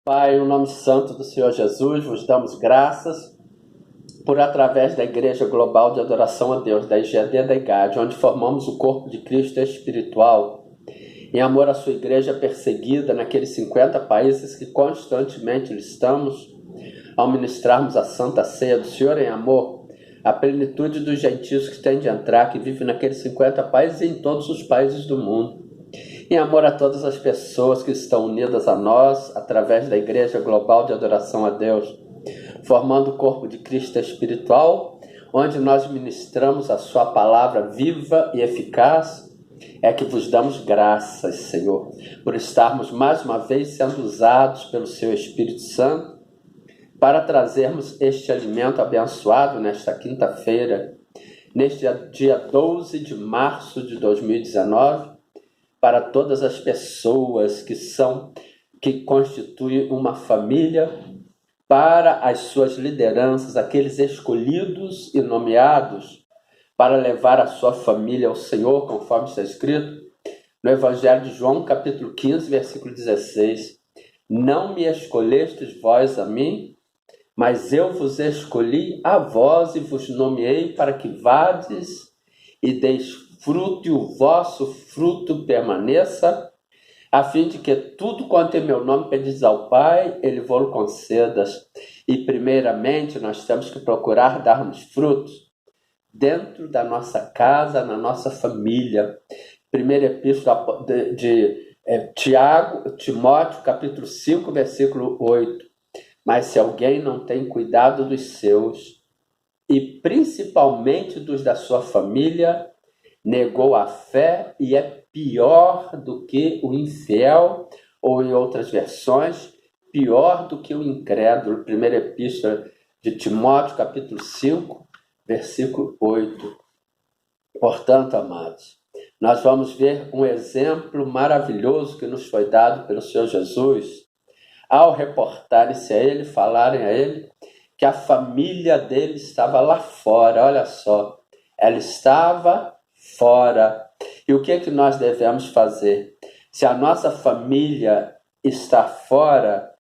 Pai, no nome santo do Senhor Jesus, vos damos graças por através da Igreja Global de Adoração a Deus, da IGD da IGAD, onde formamos o corpo de Cristo espiritual, em amor à sua igreja perseguida naqueles 50 países que constantemente estamos, ao ministrarmos a Santa Ceia do Senhor em amor, a plenitude dos gentios que têm de entrar, que vivem naqueles 50 países e em todos os países do mundo. Em amor a todas as pessoas que estão unidas a nós, através da Igreja Global de Adoração a Deus, formando o corpo de Cristo espiritual, onde nós ministramos a sua palavra viva e eficaz, é que vos damos graças, Senhor, por estarmos mais uma vez sendo usados pelo seu Espírito Santo para trazermos este alimento abençoado nesta quinta-feira, neste dia 12 de março de 2019, para todas as pessoas que constituem uma família, para as suas lideranças, aqueles escolhidos e nomeados para levar a sua família ao Senhor, conforme está escrito no Evangelho de João, capítulo 15, versículo 16. Não me escolhestes vós a mim, mas eu vos escolhi a vós e vos nomeei para que vades e deis fruto e o vosso fruto permaneça, a fim de que tudo quanto em meu nome pedis ao Pai, Ele vos conceda. E primeiramente nós temos que procurar darmos frutos dentro da nossa casa, na nossa família. Primeira epístola de Timóteo, capítulo 5, versículo 8. Mas se alguém não tem cuidado dos seus, e principalmente dos da sua família, negou a fé e é pior do que o infiel, ou em outras versões, pior do que o incrédulo. Primeira epístola de Timóteo, capítulo 5, versículo 8. Portanto, amados, nós vamos ver um exemplo maravilhoso que nos foi dado pelo Senhor Jesus, ao reportarem-se a ele, falarem a ele, que a família dele estava lá fora. Olha só, ela estava fora. E o que é que nós devemos fazer? Se a nossa família está fora,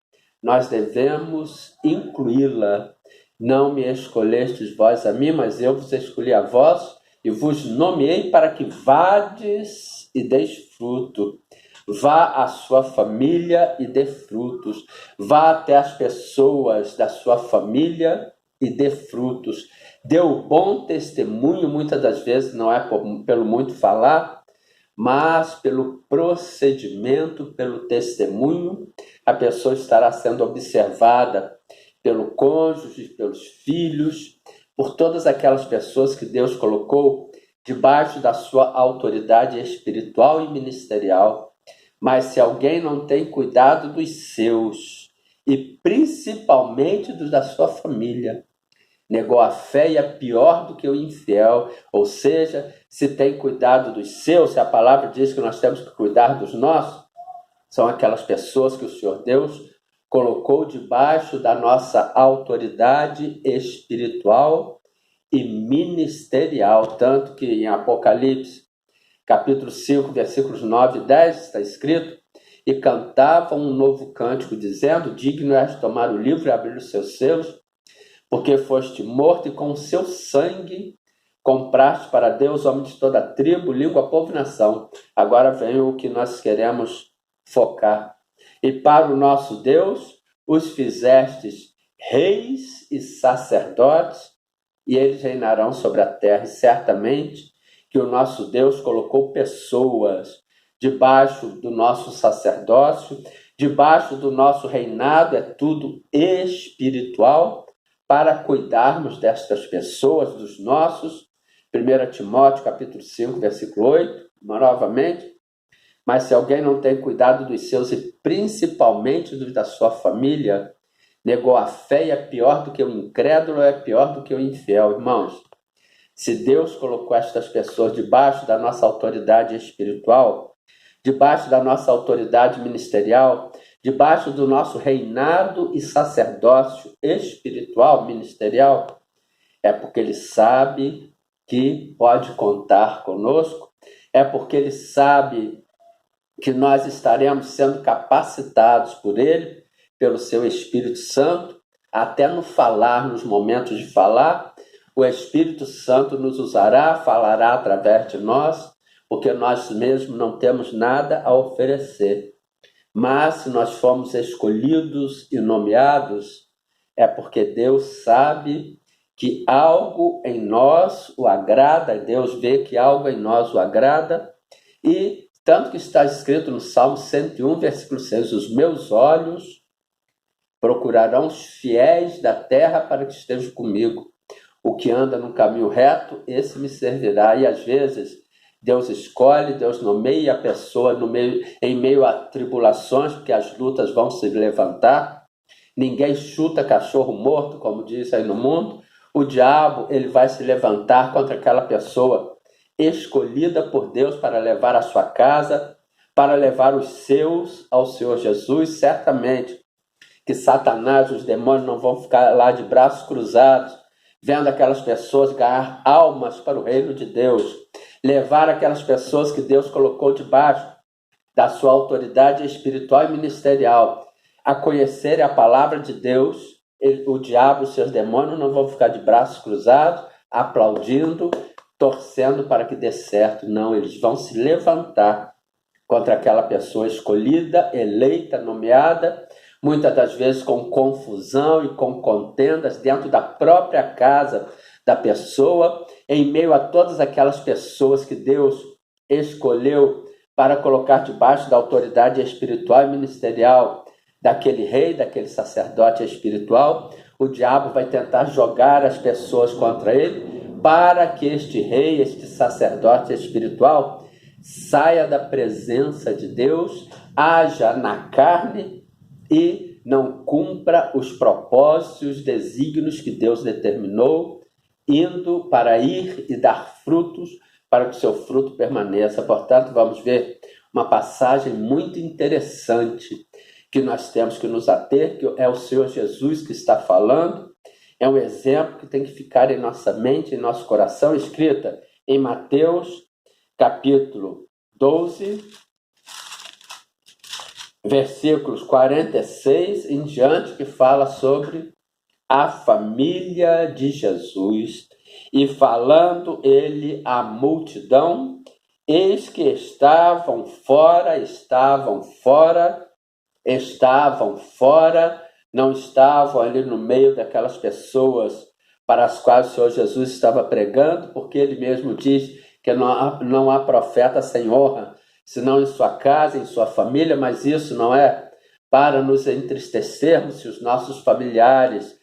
nós devemos incluí-la. Não me escolhestes vós a mim, mas eu vos escolhi a vós e vos nomeei para que vades e deis fruto. Vá à sua família e dê frutos. Vá até as pessoas da sua família e dê frutos. Dê o bom testemunho, muitas das vezes não é pelo muito falar, mas pelo procedimento, pelo testemunho. A pessoa estará sendo observada pelo cônjuge, pelos filhos, por todas aquelas pessoas que Deus colocou debaixo da sua autoridade espiritual e ministerial. Mas se alguém não tem cuidado dos seus, e principalmente dos da sua família, negou a fé e é pior do que o infiel. Ou seja, se tem cuidado dos seus, se a palavra diz que nós temos que cuidar dos nossos, são aquelas pessoas que o Senhor Deus colocou debaixo da nossa autoridade espiritual e ministerial. Tanto que em Apocalipse, capítulo 5, versículos 9 e 10, está escrito: e cantavam um novo cântico, dizendo: digno és de tomar o livro e abrir os seus selos, porque foste morto e com o seu sangue compraste para Deus homens de toda tribo, língua, povo e nação. Agora vem o que nós queremos focar. E para o nosso Deus os fizestes reis e sacerdotes, e eles reinarão sobre a terra. E certamente que o nosso Deus colocou pessoas debaixo do nosso sacerdócio, debaixo do nosso reinado, é tudo espiritual, para cuidarmos destas pessoas, dos nossos. 1 Timóteo, capítulo 5, versículo 8, novamente. Mas se alguém não tem cuidado dos seus, e principalmente dos da sua família, negou a fé e é pior do que o incrédulo, é pior do que o infiel. Irmãos, se Deus colocou estas pessoas debaixo da nossa autoridade espiritual, debaixo da nossa autoridade ministerial, debaixo do nosso reinado e sacerdócio espiritual, ministerial, é porque Ele sabe que pode contar conosco, é porque Ele sabe que nós estaremos sendo capacitados por Ele, pelo seu Espírito Santo, até no falar, nos momentos de falar, o Espírito Santo nos usará, falará através de nós, porque nós mesmos não temos nada a oferecer. Mas se nós fomos escolhidos e nomeados, é porque Deus sabe que algo em nós o agrada, Deus vê que algo em nós o agrada, e tanto que está escrito no Salmo 101, versículo 6, os meus olhos procurarão os fiéis da terra para que estejam comigo. O que anda no caminho reto, esse me servirá. E às vezes Deus escolhe, Deus nomeia a pessoa em meio a tribulações, porque as lutas vão se levantar. Ninguém chuta cachorro morto, como diz aí no mundo. O diabo, ele vai se levantar contra aquela pessoa escolhida por Deus para levar a sua casa, para levar os seus ao Senhor Jesus. Certamente que Satanás, os demônios não vão ficar lá de braços cruzados, vendo aquelas pessoas ganhar almas para o reino de Deus, levar aquelas pessoas que Deus colocou debaixo da sua autoridade espiritual e ministerial a conhecerem a palavra de Deus. O diabo e os seus demônios não vão ficar de braços cruzados, aplaudindo, torcendo para que dê certo. Não, eles vão se levantar contra aquela pessoa escolhida, eleita, nomeada, muitas das vezes com confusão e com contendas dentro da própria casa da pessoa, em meio a todas aquelas pessoas que Deus escolheu para colocar debaixo da autoridade espiritual e ministerial daquele rei, daquele sacerdote espiritual. O diabo vai tentar jogar as pessoas contra ele para que este rei, este sacerdote espiritual, saia da presença de Deus, haja na carne e não cumpra os propósitos e os desígnios que Deus determinou, indo para ir e dar frutos para que o seu fruto permaneça. Portanto, vamos ver uma passagem muito interessante que nós temos que nos ater, que é o Senhor Jesus que está falando. É um exemplo que tem que ficar em nossa mente, em nosso coração, escrita em Mateus, capítulo 12, versículos 46 em diante, que fala sobre a família de Jesus. E falando ele à multidão, eis que estavam fora, não estavam ali no meio daquelas pessoas para as quais o Senhor Jesus estava pregando, porque ele mesmo diz que não há profeta sem honra, senão em sua casa, em sua família. Mas isso não é para nos entristecermos se os nossos familiares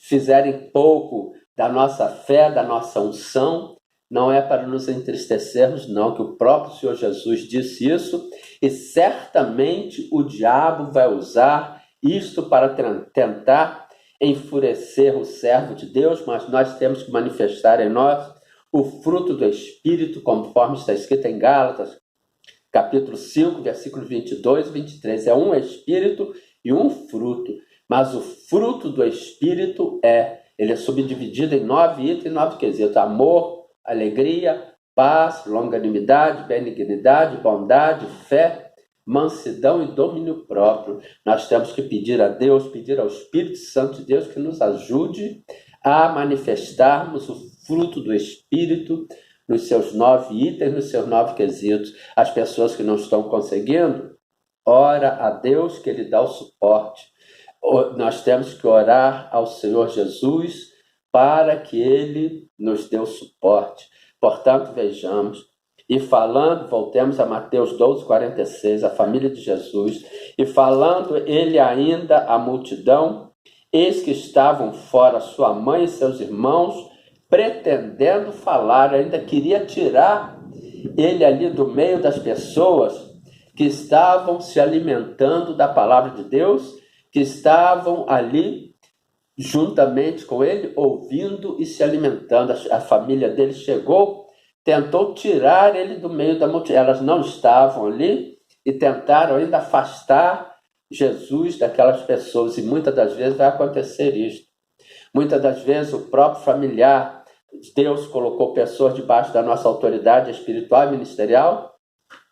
fizerem pouco da nossa fé, da nossa unção. Não é para nos entristecermos, não, que o próprio Senhor Jesus disse isso, e certamente o diabo vai usar isto para tentar enfurecer o servo de Deus, mas nós temos que manifestar em nós o fruto do Espírito, conforme está escrito em Gálatas, capítulo 5, versículos 22 e 23. É um Espírito e um fruto, mas o fruto do Espírito ele é subdividido em 9 itens e 9 quesitos: amor, alegria, paz, longanimidade, benignidade, bondade, fé, mansidão e domínio próprio. Nós temos que pedir a Deus, pedir ao Espírito Santo de Deus que nos ajude a manifestarmos o fruto do Espírito nos seus 9 itens, nos seus 9 quesitos. As pessoas que não estão conseguindo, ora a Deus que Ele dá o suporte. Nós temos que orar ao Senhor Jesus para que Ele nos dê o suporte. Portanto, vejamos, e falando, voltemos a Mateus 12, 46, a família de Jesus, e falando ele ainda à multidão, eis que estavam fora sua mãe e seus irmãos, pretendendo falar, ainda queria tirar ele ali do meio das pessoas que estavam se alimentando da palavra de Deus, que estavam ali juntamente com ele, ouvindo e se alimentando. A família dele chegou, tentou tirar ele do meio da multidão. Elas não estavam ali e tentaram ainda afastar Jesus daquelas pessoas. E muitas das vezes vai acontecer isso. Muitas das vezes o próprio familiar, Deus colocou pessoas debaixo da nossa autoridade espiritual e ministerial,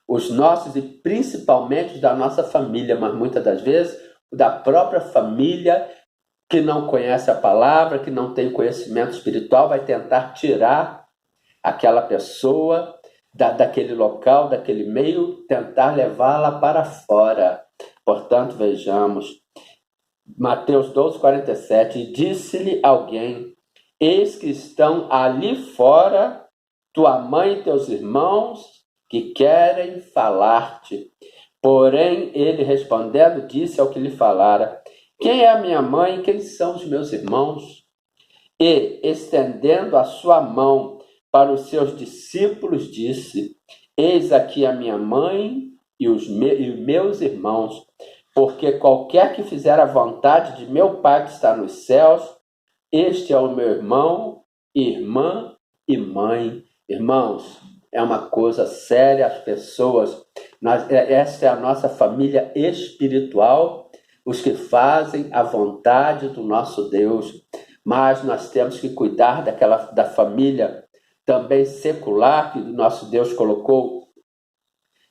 os nossos e principalmente da nossa família, mas muitas das vezes da própria família, que não conhece a palavra, que não tem conhecimento espiritual, vai tentar tirar aquela pessoa daquele local, daquele meio, tentar levá-la para fora. Portanto, vejamos, Mateus 12:47, e disse-lhe alguém: eis que estão ali fora tua mãe e teus irmãos que querem falar-te. Porém, ele respondendo, disse ao que lhe falara: quem é a minha mãe e quem são os meus irmãos? E, estendendo a sua mão para os seus discípulos, disse: eis aqui a minha mãe e os meus irmãos, porque qualquer que fizer a vontade de meu Pai que está nos céus, este é o meu irmão, irmã e mãe. Irmãos, é uma coisa séria as pessoas. Essa é a nossa família espiritual, os que fazem a vontade do nosso Deus. Mas nós temos que cuidar da família também secular, que o nosso Deus colocou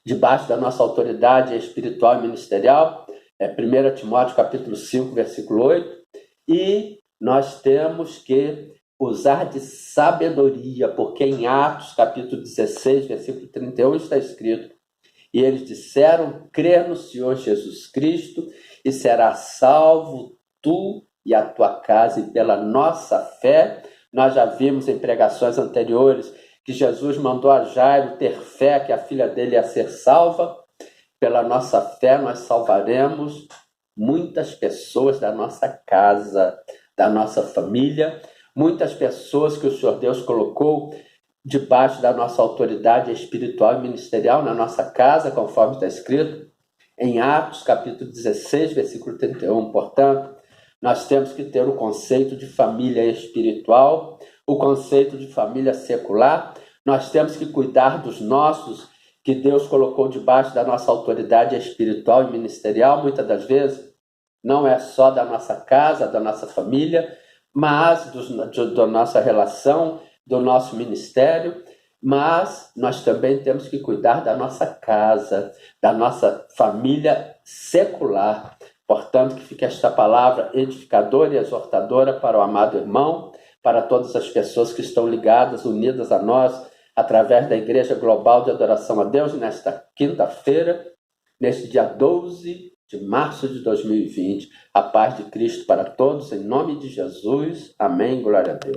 debaixo da nossa autoridade espiritual e ministerial. 1 Timóteo capítulo 5, versículo 8. E nós temos que usar de sabedoria, porque em Atos capítulo 16, versículo 31 está escrito: e eles disseram, crer no Senhor Jesus Cristo e serás salvo tu e a tua casa. E pela nossa fé, nós já vimos em pregações anteriores que Jesus mandou a Jairo ter fé que a filha dele ia ser salva. Pela nossa fé, nós salvaremos muitas pessoas da nossa casa, da nossa família, muitas pessoas que o Senhor Deus colocou debaixo da nossa autoridade espiritual e ministerial na nossa casa, conforme está escrito em Atos capítulo 16, versículo 31. Portanto, nós temos que ter o conceito de família espiritual, o conceito de família secular. Nós temos que cuidar dos nossos, que Deus colocou debaixo da nossa autoridade espiritual e ministerial. Muitas das vezes, não é só da nossa casa, da nossa família, mas da nossa relação, do nosso ministério, mas nós também temos que cuidar da nossa casa, da nossa família secular. Portanto, que fique esta palavra edificadora e exortadora para o amado irmão, para todas as pessoas que estão ligadas, unidas a nós, através da Igreja Global de Adoração a Deus, nesta quinta-feira, neste dia 12 de março de 2020. A paz de Cristo para todos, em nome de Jesus. Amém. Glória a Deus.